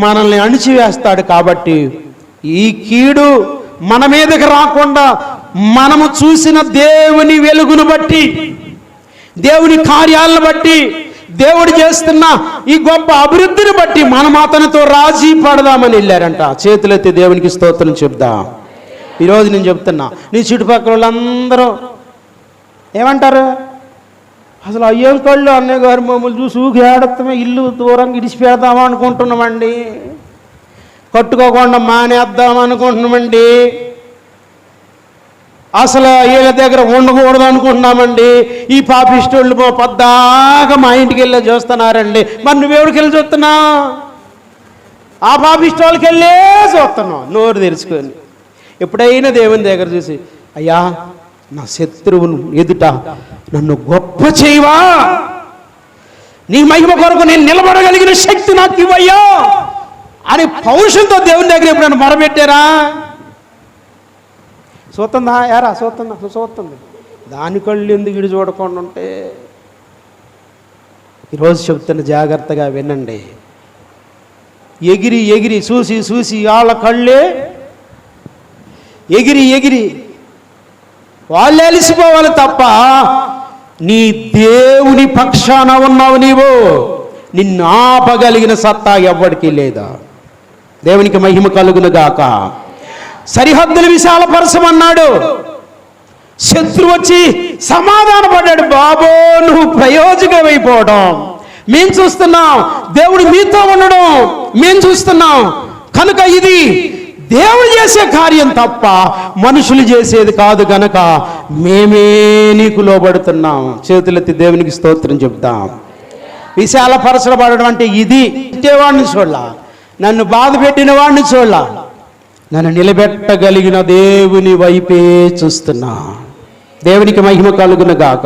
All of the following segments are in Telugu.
మనల్ని అణిచివేస్తాడు. కాబట్టి ఈ కీడు మన మీదకి రాకుండా మనము చూసిన దేవుని వెలుగును బట్టి, దేవుని కార్యాలను బట్టి, దేవుడు చేస్తున్న ఈ గొప్ప అభివృద్ధిని బట్టి మనం అతనితో రాజీ పడదామని వెళ్ళారంట. చేతులెత్తి దేవునికి స్తోత్రం చెప్దాం. ఈరోజు నేను చెప్తున్నా, నీ చుట్టుపక్కల వాళ్ళందరూ ఏమంటారు? అసలు అయ్యేం కళ్ళు అన్నయ్య గారు మమ్మల్ని చూసి ఊగేడతామే, ఇల్లు దూరంగా ఇడిచిపెడదామా అనుకుంటున్నామండి, కట్టుకోకుండా మానేద్దాం అనుకుంటున్నామండి, అసలు వీళ్ళ దగ్గర ఉండకూడదు అనుకుంటున్నామండి, ఈ పాపిష్టోళ్ళు పొద్దాకా మా ఇంటికి వెళ్ళి చూస్తున్నారండి. మరి నువ్వెవరికి వెళ్ళి చూస్తున్నావు? ఆ పాపిష్టోళ్ళకి వెళ్ళే చూస్తున్నావు నోరు తెరుచుకొని. ఎప్పుడైనా దేవుని దగ్గర చూసి, అయ్యా నా శత్రువును ఎదుట నన్ను గొప్ప చేయవా, నీ మహిమ కొరకు నేను నిలబడగలిగిన శక్తి నాకు ఇవ్వయ్యా అని పౌరుషంతో దేవుని దగ్గర ఎప్పుడైనా మొరబెట్టారా? చూస్తుందా యారా? చూస్తుంది. దాని కళ్ళు ఎందుకు ఇడి చూడకుండా ఉంటే? ఈరోజు చెప్తున్న జాగ్రత్తగా వినండి. ఎగిరి ఎగిరి చూసి వాళ్ళ కళ్ళే ఎగిరి వాళ్ళు అలిసిపోవాలి తప్ప నీ దేవుని పక్షాన ఉన్నావు నీవు. నిన్ను ఆపగలిగిన సత్తా ఎవ్వడికి లేదా. దేవునికి మహిమ కలుగును గాక. సరిహద్దులు విశాలపరచమన్నాడు. శత్రువు వచ్చి సమాధాన పడ్డాడు, బాబో నువ్వు ప్రయోజకమైపోవడం మేము చూస్తున్నాం, దేవుడు మీతో ఉండడం మేము చూస్తున్నాం, కనుక ఇది దేవుడు చేసే కార్యం తప్ప మనుషులు చేసేది కాదు, గనక మేమే నీకు లోబడుతున్నాం. చేతులెత్తి దేవునికి స్తోత్రం చెప్తాం. విశాలపరచబడడం అంటే ఇది. ఇచ్చేవాడిని చూడాల, నన్ను బాధ పెట్టిన వాడిని చూడాల, నన్ను నిలబెట్టగలిగిన దేవుని వైపే చూస్తున్నా. దేవునికి మహిమ కలుగును గాక.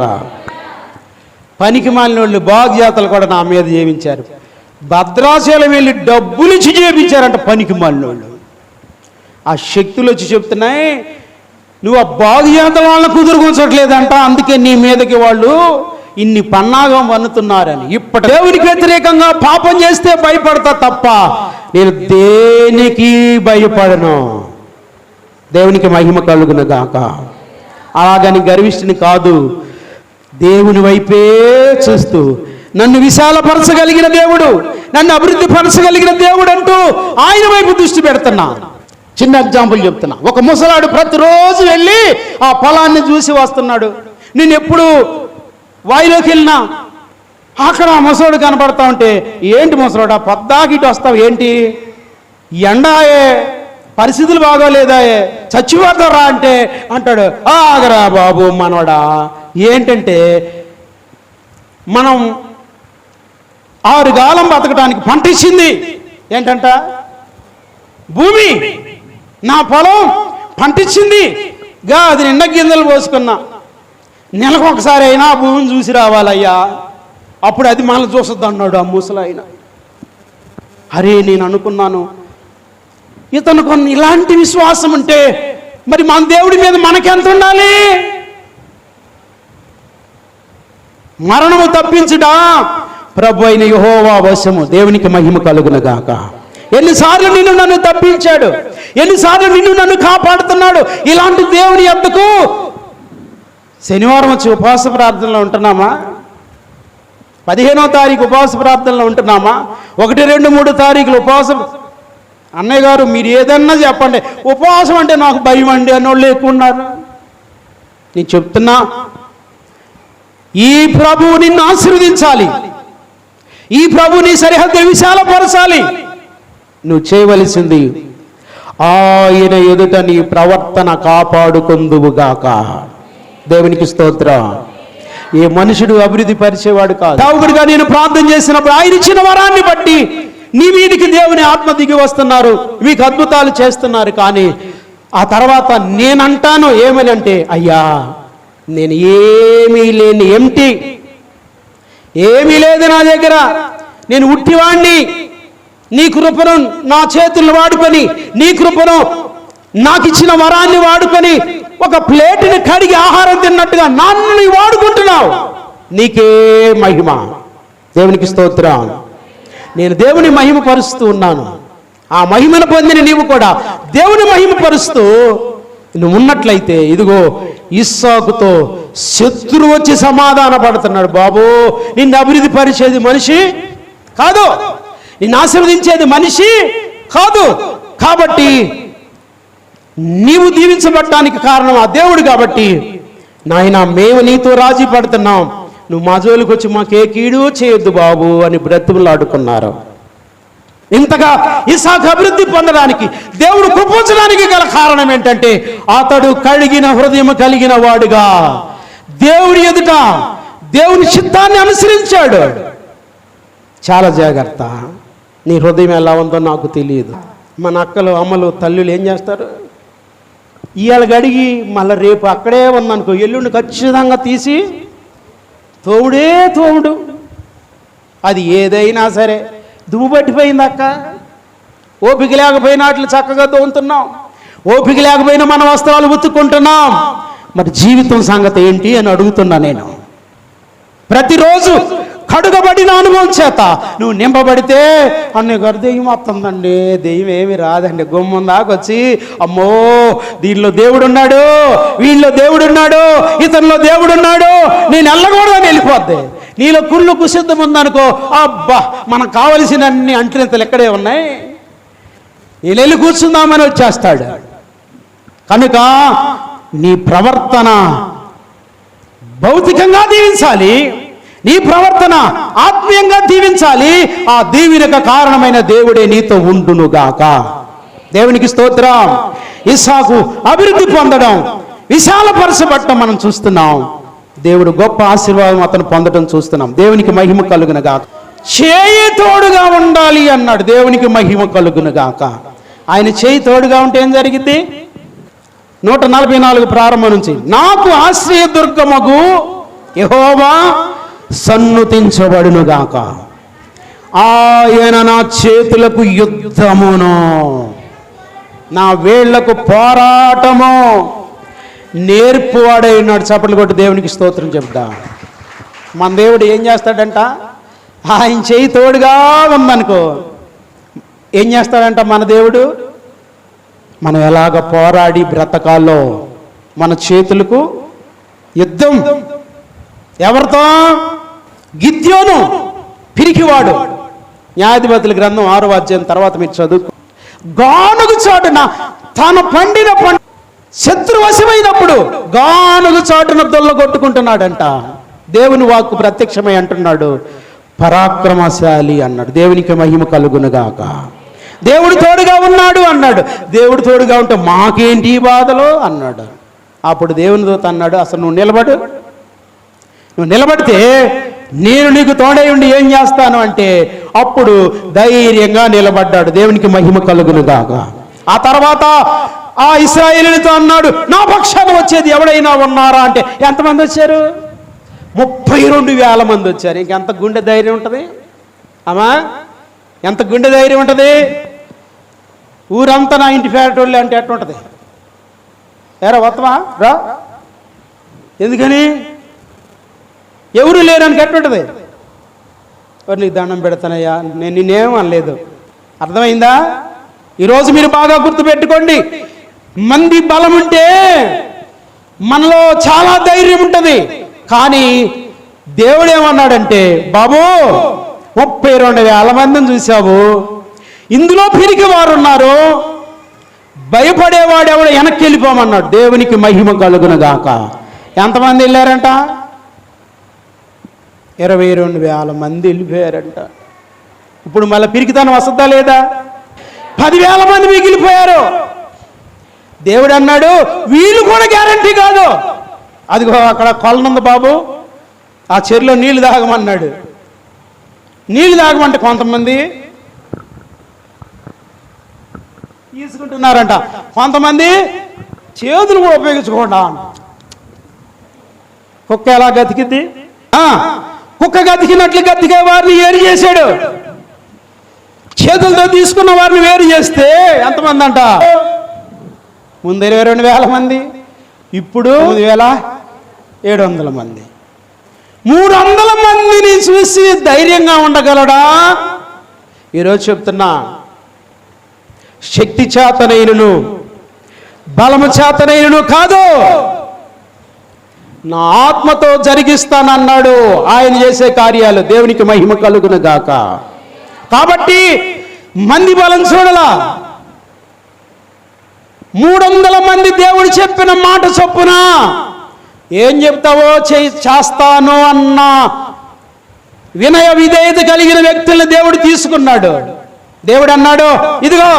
పనికి మాలిన వాళ్ళు బాగ్యాతలు కూడా నా మీద చేయించారు. భద్రాచలం వెళ్ళి డబ్బులిచ్చి చేయించారంట పనికి మాలిన వాళ్ళు. ఆ శక్తులు వచ్చి చెప్తున్నాయి, నువ్వు ఆ బాగుజాతల వాళ్ళని కుదురుకుంచట్లేదంట, అందుకే నీ మీదకి వాళ్ళు ఇన్ని పన్నాగం వన్నుతున్నారని. ఇప్పటి దేవునికి వ్యతిరేకంగా పాపం చేస్తే భయపడతా తప్ప నేను దేనికి భయపడను. దేవునికి మహిమ కలుగును గాక. అలాగని గర్విష్ఠుని కాదు, దేవుని వైపే చూస్తూ నన్ను విశాలపరచగలిగిన దేవుడు, నన్ను అభివృద్ధి పరచగలిగిన దేవుడు అంటూ ఆయన వైపు దృష్టి పెడుతున్నా. చిన్న ఎగ్జాంపుల్ చెప్తున్నా. ఒక ముసలాడు ప్రతిరోజు వెళ్ళి ఆ పొలాన్ని చూసి వస్తున్నాడు. నేను ఎప్పుడు వాయిలోకి వెళ్ళినా అక్కడ ఆ ముసలాడు కనపడతా ఉంటే, ఏంటి ముసలాడా పొద్దాకి ఇటు వస్తావు ఏంటి, ఎండాయే, పరిస్థితులు బాగోలేదాయే, చచ్చిపోతారా అంటే అంటాడు, ఆగరా బాబు మనవడా, ఏంటంటే మనం 6 కాలం బతకడానికి పంట ఇచ్చింది ఏంటంట భూమి, నా పొలం పంటిచ్చింది గా, అది నిండా గింజలు పోసుకున్నా, నెలకు ఒకసారి అయినా ఆ భూమిని చూసి రావాలయ్యా, అప్పుడు అది మనల్ని చూసొద్దు అన్నాడు ఆ ముసలాయన. అరే నేను అనుకున్నాను, ఇతను కొన్ని ఇలాంటి విశ్వాసం ఉంటే మరి మన దేవుడి మీద మనకెంత ఉండాలి? మరణము తప్పించుడా ప్రభు అయిన యెహోవా వశము. దేవునికి మహిమ కలుగును గాక. ఎన్నిసార్లు నిన్ను నన్ను తప్పించాడు, ఎన్నిసార్లు నిన్ను నన్ను కాపాడుతున్నాడు. ఇలాంటి దేవుని యొద్దకు శనివారం వచ్చి ఉపవాస ప్రార్థనలో ఉంటున్నామా? 15వ తారీఖు ఉపవాస ప్రార్థనలో ఉంటున్నామా? 1, 2, 3 తారీఖులు ఉపవాసం. అన్నయ్య గారు మీరు ఏదన్నా చెప్పండి, ఉపవాసం అంటే నాకు భయం అండి అన్నోళ్ళు ఎక్కువ ఉన్నారు. నేను చెప్తున్నా, ఈ ప్రభువు నిన్ను ఆశీర్వదించాలి, ఈ ప్రభు నీ సరిహద్దు విశాలపరచాలి. నువ్వు చేయవలసింది ఆయన ఎదుట నీ ప్రవర్తన కాపాడుకొందువుగాక. దేవునికి స్తోత్రం. ఏ మనుషుడు అభివృద్ధి పరిచేవాడు కాదు. దావుడుగా నేను ప్రార్థన చేసినప్పుడు ఆయన ఇచ్చిన వరాన్ని బట్టి నీ మీదికి దేవుని ఆత్మ దిగి వస్తున్నారు, మీకు అద్భుతాలు చేస్తున్నారు. కానీ ఆ తర్వాత నేనంటాను ఏమని అంటే, అయ్యా నేను ఏమీ లేని ఎంటీ, ఏమీ లేదు నా దగ్గర, నేను ఉట్టివాణ్ణి, నీ కృపను నా చేతులను వాడుకొని, నీ కృపను నాకు ఇచ్చిన వరాన్ని వాడుకొని ఒక ప్లేటుని కడిగి ఆహారం తిన్నట్టుగా నన్ను వాడుకుంటున్నావు. నీకే మహిమ. దేవునికి స్తోత్రం. నేను దేవుని మహిమపరుస్తూ ఉన్నాను. ఆ మహిమను పొందిన నీవు కూడా దేవుని మహిమపరుస్తూ నువ్వు ఉన్నట్లయితే, ఇదిగో ఇస్సాకుతో శత్రువు వచ్చి సమాధాన పడుతున్నాడు. బాబు, నిన్ను అభివృద్ధి పరిచేది మనిషి కాదు, నిన్ను ఆశీర్వదించేది మనిషి కాదు. కాబట్టి నీవు దీవించబడటానికి కారణం ఆ దేవుడు. కాబట్టి నాయన, మేము నీతో రాజీ పడుతున్నాం, నువ్వు మా జోలికి వచ్చి మాకే కీడు చేయొద్దు బాబు అని బ్రతుకులాడుకున్నారు. ఇంతగా ఇస్సాకు అభివృద్ధి పొందడానికి, దేవుడు కృపించడానికి గల కారణం ఏంటంటే, అతడు కడిగిన హృదయం కలిగిన వాడుగా దేవుడి ఎదుట దేవుని చిత్తాన్ని అనుసరించాడు. చాలా జాగ్రత్త. నీ హృదయం ఎలా ఉందో నాకు తెలియదు. మన అక్కలు, అమ్మలు, తల్లులు ఏం చేస్తారు? ఇవాళ గడిగి మళ్ళీ రేపు అక్కడే ఉందనుకో, ఎల్లుండి ఖచ్చితంగా తీసి తోముడే తోముడు. అది ఏదైనా సరే దుమ్ము పట్టిపోయింది అక్క, ఓపిక లేకపోయినా అట్లు చక్కగా తోముతున్నాం, ఓపిక లేకపోయినా మన వస్త్రాలు ఉతుక్కుంటున్నాం. మరి జీవితం సంగతి ఏంటి అని అడుగుతున్నా నేను. ప్రతిరోజు కడుగబడిన అనుభవం చేత నువ్వు నింపబడితే, అన్నీ గారు దెయ్యం వస్తుందండి, దెయ్యం ఏమి రాదండి, గుమ్మం దాకొచ్చి అమ్మో దీనిలో దేవుడున్నాడు, వీళ్ళలో దేవుడున్నాడు, ఇతనిలో దేవుడున్నాడు, నేను వెళ్ళకూడదని వెళ్ళిపోద్ది. నీలో కుళ్ళు కుసిద్ధం ఉందనుకో, అబ్బా మనకు కావలసిన అన్ని అంటినంతలు ఎక్కడే ఉన్నాయి, నేను వెళ్ళి కూర్చుందామని వచ్చేస్తాడు. కనుక నీ ప్రవర్తన భౌతికంగా దీవించాలి, నీ ప్రవర్తన ఆత్మీయంగా దీవించాలి. ఆ దీవెనకు కారణమైన దేవుడే నీతో ఉండునుగాక. దేవునికి స్తోత్రం. ఇస్సాకు అభివృద్ధి పొందడం, విశాలపరచబడటం మనం చూస్తున్నాం. దేవుడు గొప్ప ఆశీర్వాదం అతను పొందడం చూస్తున్నాం. దేవునికి మహిమ కలుగునుగాక. చేయి తోడుగా ఉండాలి అన్నాడు. దేవునికి మహిమ కలుగునుగాక. ఆయన చేయి తోడుగా ఉంటే ఏం జరిగింది? 144 ప్రారంభం నుంచి, నాకు ఆశ్రయ దుర్గమగు యెహోవా సన్నుతించబడునుగాక, ఆయన నా చేతులకు యుద్ధమును, నా వేళ్లకు పోరాటము నేర్పువాడై ఉన్నాడు. చప్పట్లు కొట్టి దేవునికి స్తోత్రం చెప్తా. మన దేవుడు ఏం చేస్తాడంట? ఆయన చేయి తోడుగా ఉందనుకో, ఏం చేస్తాడంట మన దేవుడు? మనం ఎలాగ పోరాడి బ్రతకాలో, మన చేతులకు యుద్ధం. ఎవరితో? గిద్యోను పిరికివాడు. న్యాయాధిపతుల గ్రంథం 6వ అధ్యాయం తర్వాత మీరు చదువుకో. గానుగు చాటున తన పండిన శత్రువశమైనప్పుడు గానుగు చాటున దొల్ల కొట్టుకుంటున్నాడంట. దేవుని వాక్కు ప్రత్యక్షమై అంటున్నాడు, పరాక్రమశాలి అన్నాడు. దేవునికి మహిమ కలుగునుగాక. దేవుడు తోడుగా ఉన్నాడు అన్నాడు. దేవుడు తోడుగా ఉంటే మాకేంటి బాధలు అన్నాడు. అప్పుడు దేవుని దూత అన్నాడు, అసలు నువ్వు నిలబడితే నేను నీకు తోడై ఉండి ఏం చేస్తాను అంటే, అప్పుడు ధైర్యంగా నిలబడ్డాడు. దేవునికి మహిమ కలుగునుగాక. ఆ తర్వాత ఆ ఇశ్రాయేలుతో అన్నాడు, నా పక్షాన వచ్చేది ఎవడైనా ఉన్నారా అంటే, ఎంతమంది వచ్చారు? 32,000 మంది వచ్చారు. ఇంకెంత గుండె ధైర్యం ఉంటుంది అమ్మా? ఎంత గుండె ధైర్యం ఉంటుంది? ఊరంతా నా ఇంటి ఫ్యాక్టరీ అంటే ఎట్లుంటుంది? ఎరా వత్తమా రా, ఎందుకని ఎవరు లేరని ఎట్లుంటుంది? నీకు దండం పెడతానయ్యా, నేను నిన్నేం అనలేదు. అర్థమైందా? ఈరోజు మీరు బాగా గుర్తుపెట్టుకోండి, మంది బలం ఉంటే మనలో చాలా ధైర్యం ఉంటుంది. కానీ దేవుడు ఏమన్నాడంటే, బాబు 32,000 మందిని చూసావు, ఇందులో పిరికి వారు ఉన్నారు, భయపడేవాడు ఎవడు వెనక్కి వెళ్ళిపోమన్నాడు. దేవునికి మహిమ కలుగునుగాక. ఎంతమంది వెళ్ళారంట? 22,000 మంది వెళ్ళిపోయారంట. ఇప్పుడు మళ్ళీ పిరికితనం వస్తుందా లేదా? 10,000 మంది మిగిలిపోయారు. దేవుడు అన్నాడు, వీళ్ళు కూడా గ్యారంటీ కాదు. అదిగో అక్కడ కొలనుంది బాబు, ఆ చెరులో నీళ్లు తాగమన్నాడు. నీళ్లు తాగమంటే కొంతమంది తీసుకుంటున్నారంట, కొంతమంది చేతులు కూడా ఉపయోగించకుండా. కుక్క ఎలా గతికింది? కుక్క గతికినట్లు గతికే వారిని ఏరు చేశాడు. చేతులతో తీసుకున్న వారిని వేరు చేస్తే ఎంతమంది అంట? ముందు 22,000 మంది, ఇప్పుడు 3,700 మంది. 300 మందిని చూసి ధైర్యంగా ఉండగలడా? ఈరోజు చెప్తున్నా, శక్తి చేతనైనను బలము చేతనైనను కాదు, నా ఆత్మతో జరిగిస్తానన్నాడు. ఆయన చేసే కార్యాలు దేవునికి మహిమ కలుగును గాక. కాబట్టి మంది బలం చూడలా, 300 మంది దేవుడు చెప్పిన మాట చొప్పున ఏం చెప్తావో చేస్తాను అన్న వినయ విధేయత కలిగిన వ్యక్తులను దేవుడు తీసుకున్నాడు. దేవుడు అన్నాడు, ఇదిగో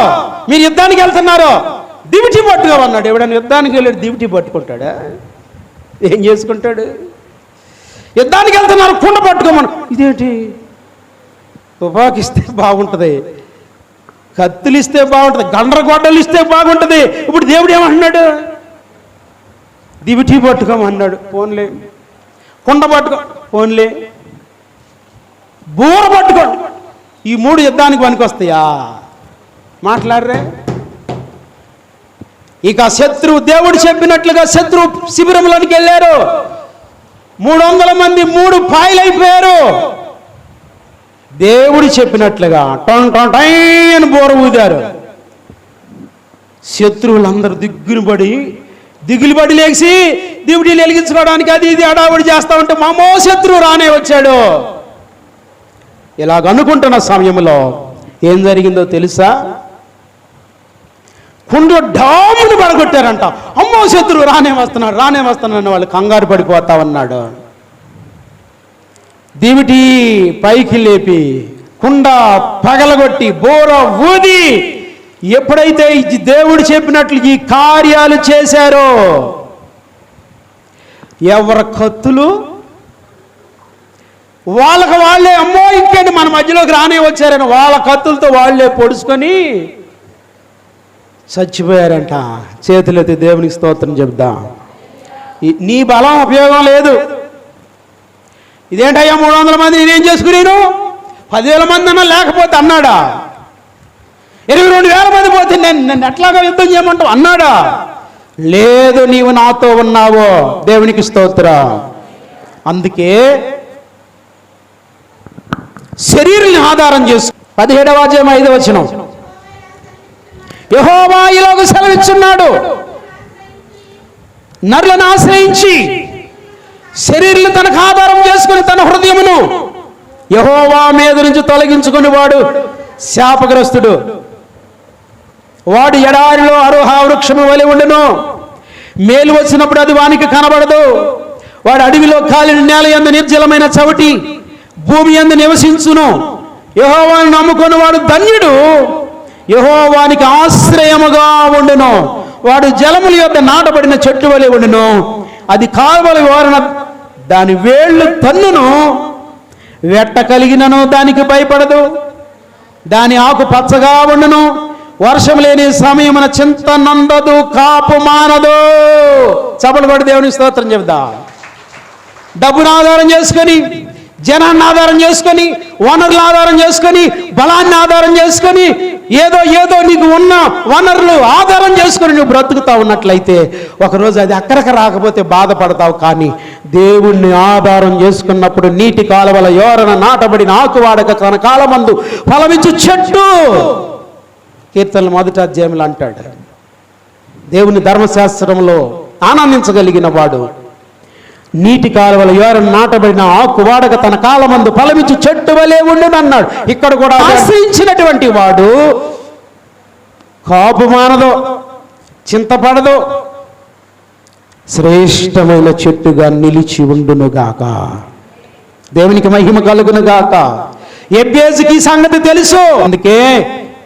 మీరు యుద్ధానికి వెళ్తున్నారు, దివిటి పట్టుకోమన్నాడు. ఎవడన్నా యుద్ధానికి వెళ్ళాడు దివిటి పట్టుకుంటాడా? ఏం చేసుకుంటాడు? యుద్ధానికి వెళ్తున్నారు, కుండ పట్టుకోమను. ఇదేంటి? తుపాకి ఇస్తే బాగుంటుంది, కత్తులు ఇస్తే బాగుంటుంది, గండ్రగొడ్డలు ఇస్తే బాగుంటుంది. ఇప్పుడు దేవుడు ఏమంటున్నాడు? దివిటి పట్టుకోమన్నాడు. పోన్లే. కుండ పట్టుకో, పోన్లే. బూర పట్టుకో. ఈ 3 యుద్ధానికి పనికొస్తాయా? మాట్లాడరే. ఇక శత్రువు దేవుడు చెప్పినట్లుగా శత్రువు శిబిరంలోనికి వెళ్ళారు. 300 మంది 3 పాయలైపోయారు. దేవుడు చెప్పినట్లుగా టొన్ టొన్ టై అని బోర ఊదారు. శత్రువులందరూ దిగులుబడి లేచి దివిటీలు వెలిగించుకోవడానికి అది ఇది అడావుడి చేస్తా ఉంటే మామో శత్రువు రానే వచ్చాడు. ఇలాగ అనుకుంటున్న సమయంలో ఏం జరిగిందో తెలుసా? కుండ డాముని పడగొట్టారంట. అమ్మో శత్రువు రానే వస్తున్నాడు వాళ్ళు కంగారు పడిపోతా ఉన్నాడు. దివిటి పైకి లేపి కుండ పగలగొట్టి బోర ఊది ఎప్పుడైతే దేవుడు చెప్పినట్లు ఈ కార్యాలు చేశారో, ఎవరి కత్తులు వాళ్ళకి వాళ్ళే, అమ్మో ఇంకేంటి మన మధ్యలోకి రానే వచ్చారని వాళ్ళ కత్తులతో వాళ్ళే పొడుచుకొని చచ్చిపోయారంట. చేతులెత్తి దేవునికి స్తోత్రం చెప్దాం. నీ బలం ఉపయోగం లేదు. ఇదేంటయ్యా 300 మంది నేనేం చేసుకునేను? 10,000 మంది అన్నా లేకపోతే అన్నాడా? 22,000 మంది పోతే నన్ను ఎట్లాగా యుద్ధం చేయమంటావు అన్నాడా? లేదు, నీవు నాతో ఉన్నావు. దేవునికి స్తోత్రం. అందుకే శరీరాన్ని ఆధారం చేసు 17వ అధ్యాయం 5వ వచనం, యెహోవా ఇలాగ సెలవిస్తున్నాడు, నరులను ఆశ్రయించి శరీరాన్ని తనకు ఆధారం చేసుకుని తన హృదయమును యెహోవా మీద నుంచి తొలగించుకుని వాడు శాపగ్రస్తుడు. వాడు ఎడారిలో అరోహ వృక్షము వలె ఉండును, మేలు వచ్చినప్పుడు అది వానికి కనబడదు. వాడు అడవిలో కాలిన నేల యందు నిర్జలమైన చవటి భూమి యందు నివసించును. యెహోవాను నమ్ముకుని వాడు ధన్యుడు, యెహోవానికి ఆశ్రయముగా ఉండును. వాడు జలముల యొద్ద నాటబడిన చెట్టు వలె ఉండును, అది కాలువల ఓరన దాని వేళ్ళు తన్నును. వెట్ట కలిగినను దానికి భయపడదు, దాని ఆకు పచ్చగా ఉండును. వర్షం లేని సమయమున చింత నందదు, కాపు మానదు. చపలు పడి దేవునికి స్తోత్రం చెబుదా. డబ్బును ఆధారం చేసుకొని, జనాన్ని ఆధారం చేసుకొని, వనరులు ఆధారం చేసుకొని, బలాన్ని ఆధారం చేసుకొని, ఏదో నీకు ఉన్న వనరులు ఆధారం చేసుకొని నువ్వు బ్రతుకుతా ఉన్నట్లయితే ఒకరోజు అది అక్కడికి రాకపోతే బాధపడతావు. కానీ దేవుణ్ణి ఆధారం చేసుకున్నప్పుడు నీటి కాలువల యోరన నాటబడిన ఆకువాడక తన కాలమందు ఫలమిచ్చు చెట్టు. కీర్తనలు 1వ అధ్యాయంలో అంటాడు, దేవుని ధర్మశాస్త్రంలో ఆనందించగలిగిన వాడు నీటి కాలువల యోరన నాటబడిన ఆకువాడక తన కాలమందు ఫలమిచ్చు చెట్టు వలె ఉండును అన్నాడు. ఇక్కడ కూడా ఆశ్రయించినటువంటి వాడు కాపు మానదో, చింతపడదో, శ్రేష్టమైన చెట్టుగా నిలిచి ఉండునుగాక. దేవునికి మహిమ కలుగునుగాక. ఎబ్బేజుకి ఈ సంగతి తెలుసు. అందుకే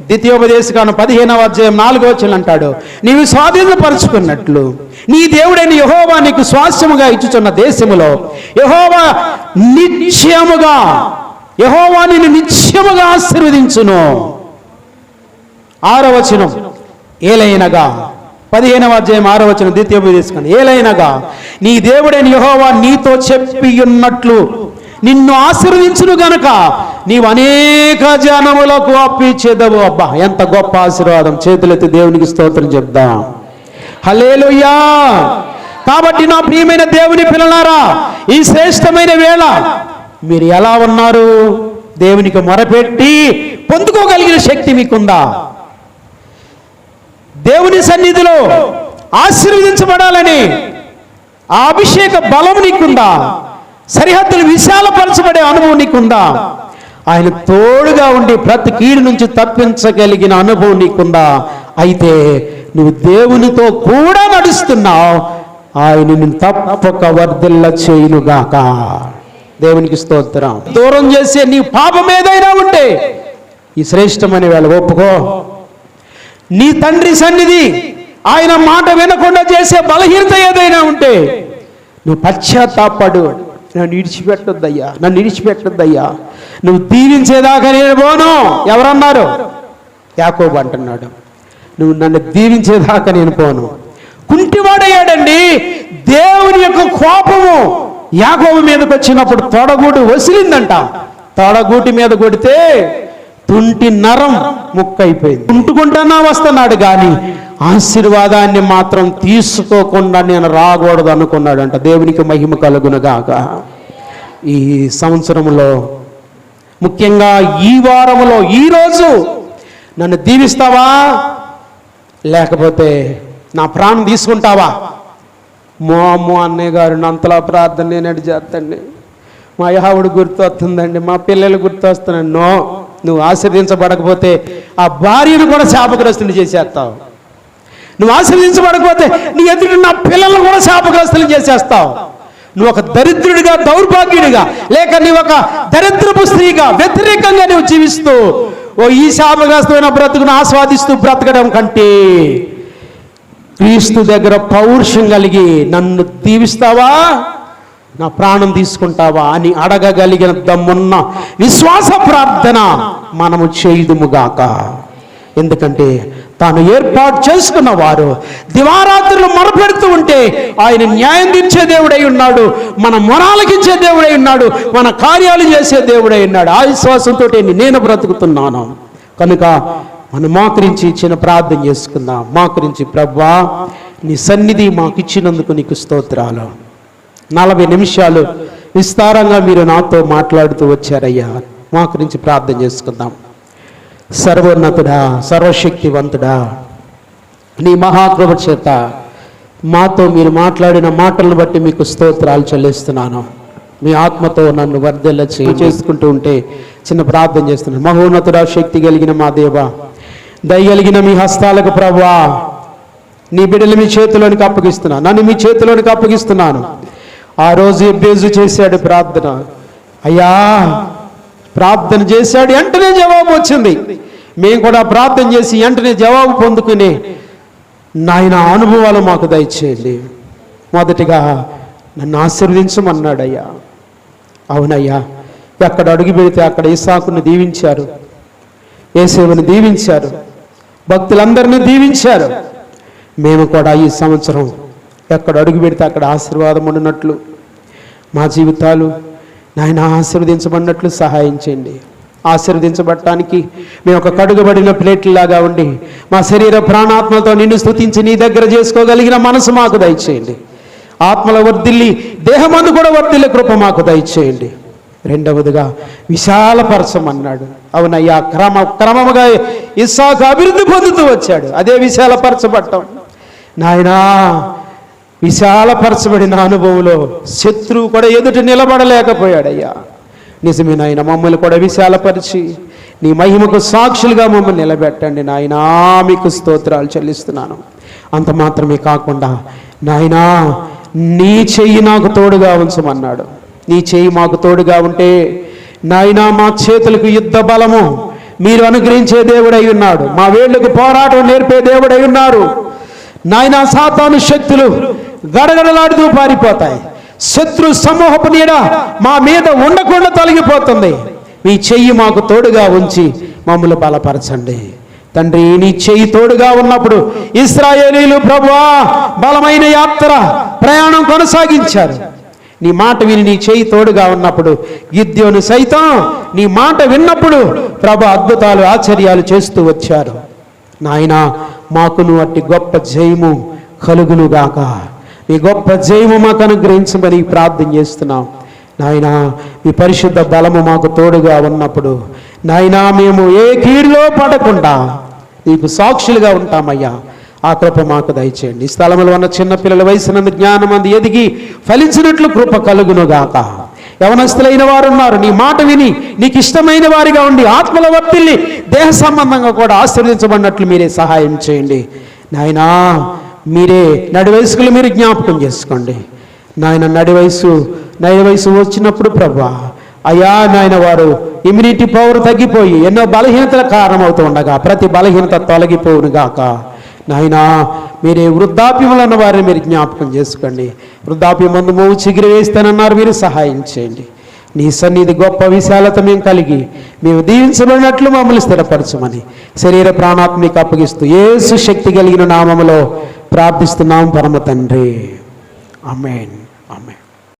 ద్వితీయోపదేశకాండం 15వ అధ్యాయం 4వ వచనం అంటాడు, నీవు స్వాధీనపరుచుకున్నట్లు నీ దేవుడైన యెహోవా నీకు స్వాస్థ్యముగా ఇచ్చుచున్న దేశములో యెహోవా నిన్ను నిత్యముగా ఆశీర్వదించును. 6వ వచనం, ఏలైనగా 15వ అధ్యాయం 6వ వచనం ద్వితీయోపదేశకాండం, ఏలైనగా నీ దేవుడైన యెహోవా నీతో చెప్పి ఉన్నట్లు నిన్ను ఆశీర్వదించును గనక నీవు అనేక జనములకు అప్పిచ్చేదవు. అబ్బా, ఎంత గొప్ప ఆశీర్వాదం. చేతులెత్తి దేవునికి స్తోత్రం చెప్దాం. హల్లెలూయా. కాబట్టి నా ప్రియమైన దేవుని పిల్లలారా, ఈ శ్రేష్టమైన వేళ మీరు ఎలా ఉన్నారు? దేవునికి మొరపెట్టి పొందుకోగలిగిన శక్తి మీకుందా? దేవుని సన్నిధిలో ఆశీర్వదించబడాలని ఆ అభిషేక బలం నీకుందా? సరిహద్దులు విశాలపరచబడే అనుభవం నీకుందా? ఆయన తోడుగా ఉండి ప్రతి కీడు నుంచి తప్పించగలిగిన అనుభవం నీకుందా? అయితే నువ్వు దేవునితో కూడా నడుస్తున్నావు, ఆయన నిన్ను తప్పక వర్ధిల్ల చేయునుగాక. దేవునికి స్తోత్రం. దూరం చేసే నీ పాపం ఏదైనా ఉంటే ఈ శ్రేష్టమైన వేళ ఒప్పుకో. నీ తండ్రి సన్నిధి ఆయన మాట వినకుండా చేసే బలహీనత ఏదైనా ఉంటే నువ్వు పశ్చాత్తాపడు. నన్ను విడిచిపెట్టొద్దయ్యా, నన్ను విడిచిపెట్టొద్దయ్యా, నువ్వు దీవించేదాకా నేను పోను. ఎవరన్నారు? యాకోబు అంటున్నాడు, నువ్వు నన్ను దీవించేదాకా నేను పోను. కుంటివాడయ్యాడండి. దేవుని యొక్క కోపము యాకోబు మీదకి వచ్చినప్పుడు తొడగూటి వసిలిందంట. తొడగూటి మీద కొడితే తుంటి నరం ముక్కైపోయింది. కుంటుకుంటున్నా వస్తున్నాడు కానీ ఆశీర్వాదాన్ని మాత్రం తీసుకోకుండా నేను రాకూడదు అనుకున్నాడంట. దేవునికి మహిమ కలుగునుగాక. ఈ సంవత్సరంలో ముఖ్యంగా ఈ వారంలో ఈరోజు నన్ను దీవిస్తావా లేకపోతే నా ప్రాణం తీసుకుంటావా? అమ్మో అన్నయ్య గారు అంతలా ప్రార్థన నేనటి చేస్తండి, మా ఆవిడ గుర్తు వస్తుందండి, మా పిల్లలు గుర్తు వస్తున్నాను. నో, నువ్వు ఆశీర్వదించబడకపోతే ఆ భార్యను కూడా శాపగ్రస్తుని చేసేస్తావు. నువ్వు ఆశీర్వదించబడకపోతే నీ ఎదురు నా పిల్లలను కూడా శాపగ్రస్తులు చేసేస్తావు. నువ్వు ఒక దరిద్రుడిగా, దౌర్భాగ్యుడిగా, లేక నీ ఒక దరిద్రపు స్త్రీగా వ్యతిరేకంగా నువ్వు జీవిస్తూ ఈ శాపగ్రస్తమైన బ్రతుకును ఆస్వాదిస్తూ బ్రతకడం కంటే క్రీస్తు దగ్గర పౌరుషం కలిగి నన్ను దీవిస్తావా, నా ప్రాణం తీసుకుంటావా అని అడగగలిగిన దమ్మున్న విశ్వాస ప్రార్థన మనము చేయుదుముగాక. ఎందుకంటే తాను ఏర్పాటు చేసుకున్న వారు దివారాత్రులు మొరపెడుతూ ఉంటే ఆయన న్యాయం తీర్చే దేవుడై ఉన్నాడు, మన మొరాలకిచ్చే దేవుడై ఉన్నాడు, మన కార్యాలు చేసే దేవుడై ఉన్నాడు. ఆ విశ్వాసంతో నేను బ్రతుకుతున్నాను. కనుక మనం మోకరించి చిన్న ప్రార్థన చేసుకుందాం. మోకరించి, ప్రభువా నీ సన్నిధి మాకు ఇచ్చినందుకు నీకు స్తోత్రాలు. 40 నిమిషాలు విస్తారంగా మీరు నాతో మాట్లాడుతూ వచ్చారయ్యా. మోకరించి ప్రార్థన చేసుకుందాం. సర్వోన్నతుడా, సర్వశక్తివంతుడా, నీ మహాకృప చేత మాతో మీరు మాట్లాడిన మాటలను బట్టి మీకు స్తోత్రాలు చెల్లిస్తున్నాను. మీ ఆత్మతో నన్ను వర్ధిల్ల చేసుకుంటూ ఉంటే చిన్న ప్రార్థన చేస్తున్నాను. మహోన్నతుడా, శక్తి కలిగిన మా దేవా, దయగలిగిన మీ హస్తాలకు ప్రభువా, నీ బిడ్డలు మీ చేతిలోనికి అప్పగిస్తున్నాను, నన్ను మీ చేతిలోనికి అప్పగిస్తున్నాను. ఆ రోజు ఎబ్బేజు చేశాడు ప్రార్థన. అయ్యా ప్రార్థన చేశాడు, వెంటనే జవాబు వచ్చింది. మేము కూడా ప్రార్థన చేసి వెంటనే జవాబు పొందుకునే నాయన అనుభవాలు మాకు దయచేయండి. మొదటిగా నన్ను ఆశీర్వదించమన్నాడు అయ్యా. అవునయ్యా, ఎక్కడ అడుగు పెడితే అక్కడ ఇస్సాకును దీవించారు, యేసేవుని దీవించారు, భక్తులందరినీ దీవించారు. మేము కూడా ఈ సంవత్సరం ఎక్కడ అడుగు పెడితే అక్కడ ఆశీర్వాదం ఉన్నట్లు మా జీవితాలు నాయన ఆశీర్వదించబడినట్లు సహాయం చేయండి. ఆశీర్వదించబడటానికి మేము ఒక కడుగబడిన ప్లేట్లలాగా ఉండి మా శరీర ప్రాణాత్మతో నిన్ను స్తుతించి నీ దగ్గర చేసుకోగలిగిన మనసు మాకు దయచేయండి. ఆత్మల వర్ధిల్లి దేహమందు కూడా వర్ధిల్లే కృప మాకు దయచేయండి. రెండవదిగా విశాలపరచమన్నాడు. అవునయ్యా, క్రమముగా ఇస్సాకు అభివృద్ధి పొందుతూ వచ్చాడు. అదే విశాలపరచబడటం. నాయనా, విశాలపరచబడిన అనుభవంలో శత్రువు కూడా ఎదుట నిలబడలేకపోయాడయ్యా. నిజమే నాయన, మమ్మల్ని కూడా విశాలపరిచి నీ మహిమకు సాక్షులుగా మమ్మల్ని నిలబెట్టండి నాయనా. మీకు స్తోత్రాలు చెల్లిస్తున్నాను. అంత మాత్రమే కాకుండా నాయనా, నీ చెయ్యి నాకు తోడుగా ఉంచమన్నాడు. నీ చెయ్యి మాకు తోడుగా ఉంటే నాయనా, మా చేతులకు యుద్ధ బలము మీరు అనుగ్రహించే దేవుడై ఉన్నాడు. మా వేళ్లకు పోరాటం నేర్పే దేవుడై ఉన్నారు నాయనా. సాతాను శక్తులు గడగడలాడుతూ పారిపోతాయి. శత్రు సమూహపు నీడ మా మీద ఉండకుండా తొలగిపోతుంది. మీ చెయ్యి మాకు తోడుగా ఉంచి మమ్మల్ని బలపరచండి తండ్రి. నీ చెయ్యి తోడుగా ఉన్నప్పుడు ఇశ్రాయేలీయులు ప్రభువా బలమైన యాత్ర ప్రయాణం కొనసాగించారు. నీ మాట విని నీ చెయ్యి తోడుగా ఉన్నప్పుడు గిద్యోను సైతం నీ మాట విన్నప్పుడు ప్రభు అద్భుతాలు ఆశ్చర్యాలు చేస్తూ వచ్చారు. నాయనా, మాకును అట్టి గొప్ప జయము కలుగునుగాక. నీ గొప్ప జయము మాకు అనుగ్రహించమని ప్రార్థన చేస్తున్నాం. నాయనా మీ పరిశుద్ధ బలము మాకు తోడుగా ఉన్నప్పుడు నాయనా మేము ఏ కీడులో పడకుండా నీకు సాక్షులుగా ఉంటామయ్యా. ఆ కృప మాకు దయచేయండి. ఈ స్థలంలో ఉన్న చిన్నపిల్లల వయసునందు జ్ఞానం అంది ఎదిగి ఫలించినట్లు కృప కలుగునుగాక. యవనస్తులైన వారు ఉన్నారు, నీ మాట విని నీకు ఇష్టమైన వారిగా ఉండి ఆత్మల వర్తిల్లి దేహ సంబంధంగా కూడా ఆశీర్వదించబడినట్లు మీరే సహాయం చేయండి నాయనా. మీరే నడి వయసుకులు మీరు జ్ఞాపకం చేసుకోండి నాయన. నడి వయసు వచ్చినప్పుడు ప్రభా అయ్యా నాయన వారు ఇమ్యూనిటీ పవర్ తగ్గిపోయి ఎన్నో బలహీనతల కారణమవుతూ ఉండగా ప్రతి బలహీనత తొలగిపోవును గాక నాయనా. మీరే వృద్ధాప్యంలో ఉన్న వారిని మీరు జ్ఞాపకం చేసుకోండి. వృద్ధాప్యం ముందు మోవు చిగిరి వేస్తానన్నారు, మీరు సహాయం చేయండి. నీ సన్నిధి గొప్ప విశాలత మేము కలిగి మేము దీవించబడినట్లు మమ్మల్ని స్థిరపరచమని శరీర ప్రాణాత్మిక అప్పగిస్తూ యేసు శక్తి కలిగిన నామములో ప్రార్థిస్తున్నాం పరమ తండ్రి. ఆమేన్. ఆమేన్.